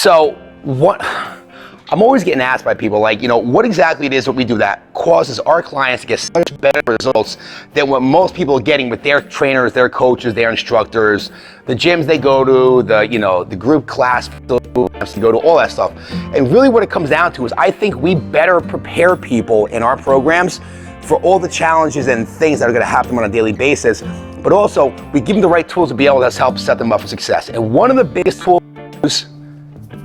So what, I'm always getting asked by people like, what exactly it is what we do that causes our clients to get such better results than what most people are getting with their trainers, their coaches, their instructors, the gyms they go to, the group class to go to, all that stuff. And really what it comes down to is I think we better prepare people in our programs for all the challenges and things that are going to happen on a daily basis, but also we give them the right tools to be able to help set them up for success. And one of the biggest tools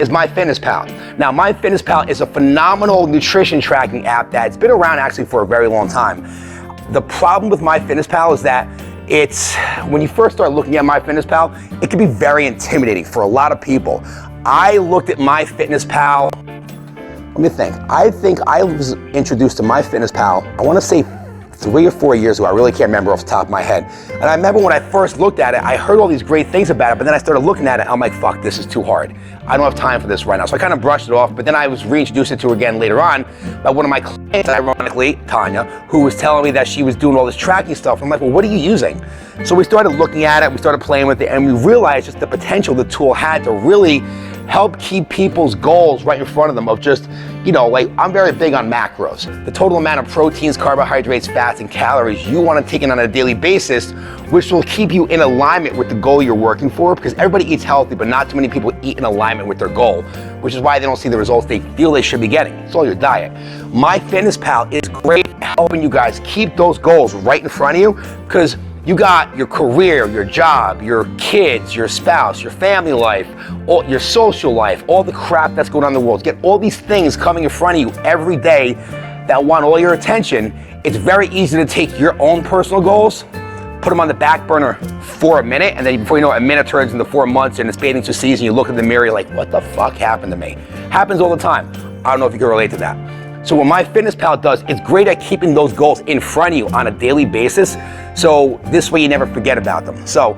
is Myfitnesspal. Now, Myfitnesspal is a phenomenal nutrition tracking app that's been around actually for a very long time. The problem with Myfitnesspal is that when you first start looking at Myfitnesspal, it can be very intimidating for a lot of people. I looked at Myfitnesspal, let me think. I think I was introduced to Myfitnesspal, I want to say 3 or 4 years ago. I really can't remember off the top of my head. And I remember when I first looked at it, I heard all these great things about it, but then I started looking at it, I'm like, fuck, this is too hard. I don't have time for this right now. So I kind of brushed it off, but then I was reintroduced to it again later on by one of my clients, ironically, Tanya, who was telling me that she was doing all this tracking stuff. I'm like, well, what are you using? So we started looking at it, we started playing with it, and we realized just the potential the tool had to really help keep people's goals right in front of them of just, like I'm very big on macros. The total amount of proteins, carbohydrates, fats, and calories you want to take in on a daily basis, which will keep you in alignment with the goal you're working for, because everybody eats healthy, but not too many people eat in alignment with their goal, which is why they don't see the results they feel they should be getting. It's all your diet. Myfitnesspal is great at helping you guys keep those goals right in front of you, because you got your career, your job, your kids, your spouse, your family life, your social life, all the crap that's going on in the world. Get all these things coming in front of you every day that want all your attention. It's very easy to take your own personal goals, put them on the back burner for a minute, and then before you know it, a minute turns into 4 months and it's bathing suit season. You look in the mirror, you're like, what the fuck happened to me? Happens all the time. I don't know if you can relate to that. So what Myfitnesspal does, it's great at keeping those goals in front of you on a daily basis. So this way you never forget about them. So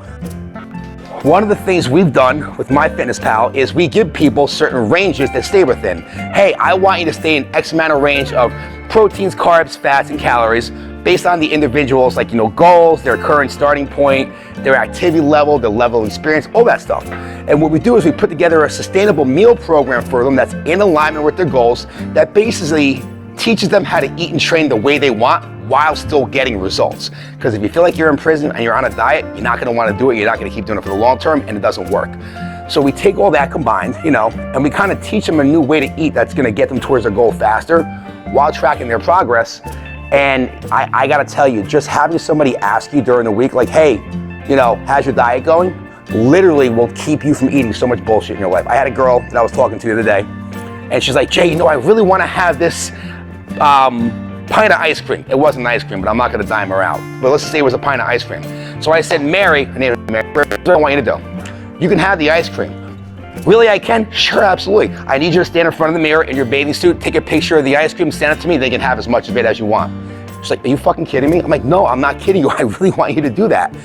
one of the things we've done with Myfitnesspal is we give people certain ranges to stay within. Hey, I want you to stay in X amount of range of proteins, carbs, fats, and calories based on the individual's goals, their current starting point, their activity level, their level of experience, all that stuff. And what we do is we put together a sustainable meal program for them that's in alignment with their goals, that basically teaches them how to eat and train the way they want while still getting results. Because if you feel like you're in prison and you're on a diet, you're not gonna wanna do it, you're not gonna keep doing it for the long term, and it doesn't work. So we take all that combined, and we kind of teach them a new way to eat that's gonna get them towards their goal faster while tracking their progress. And I gotta tell you, just having somebody ask you during the week, like, hey, how's your diet going? Literally will keep you from eating so much bullshit in your life. I had a girl that I was talking to the other day, and she's like, Jay, I really want to have this pint of ice cream. It wasn't ice cream, but I'm not going to dime her out. But let's just say it was a pint of ice cream. So I said, Mary, her name is Mary, here's what I want you to do. You can have the ice cream. Really, I can? Sure, absolutely. I need you to stand in front of the mirror in your bathing suit, take a picture of the ice cream, send it to me, they can have as much of it as you want. She's like, are you fucking kidding me? I'm like, no, I'm not kidding you. I really want you to do that.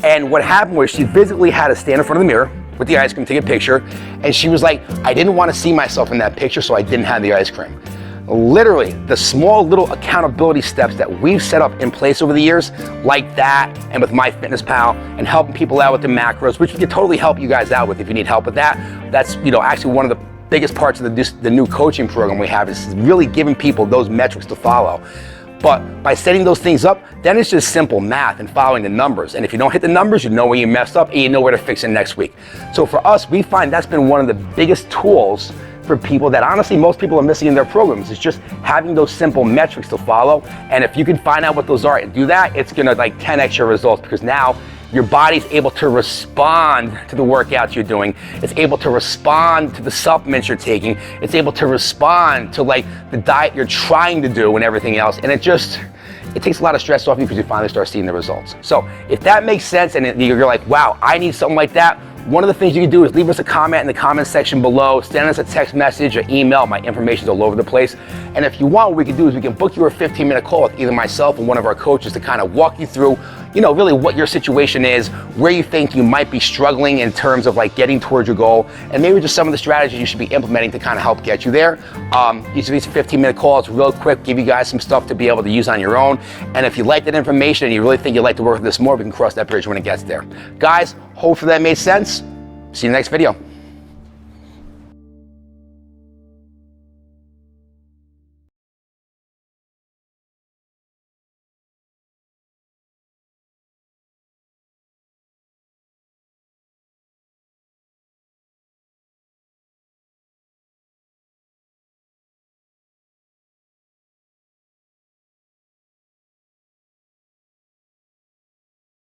And what happened was she physically had to stand in front of the mirror with the ice cream, take a picture, and she was like, I didn't want to see myself in that picture, so I didn't have the ice cream. Literally, the small little accountability steps that we've set up in place over the years, like that, and with Myfitnesspal, and helping people out with the macros, which we can totally help you guys out with if you need help with that. That's actually one of the biggest parts of the new coaching program we have, is really giving people those metrics to follow. But by setting those things up, then it's just simple math and following the numbers. And if you don't hit the numbers, you know where you messed up and you know where to fix it next week. So for us, we find that's been one of the biggest tools for people that honestly most people are missing in their programs, is just having those simple metrics to follow. And if you can find out what those are and do that, it's gonna 10x your results, because now your body's able to respond to the workouts you're doing. It's able to respond to the supplements you're taking. It's able to respond to the diet you're trying to do and everything else. And it takes a lot of stress off you because you finally start seeing the results. So if that makes sense and you're like, wow, I need something like that, one of the things you can do is leave us a comment in the comment section below, send us a text message or email. My information's all over the place. And if you want, what we can do is we can book you a 15-minute call with either myself or one of our coaches to kind of walk you through, really what your situation is, where you think you might be struggling in terms of getting towards your goal, and maybe just some of the strategies you should be implementing to kind of help get you there. These 15-minute calls, real quick, give you guys some stuff to be able to use on your own. And if you like that information and you really think you'd like to work with this more, we can cross that bridge when it gets there. Guys, hopefully that made sense. See you in the next video.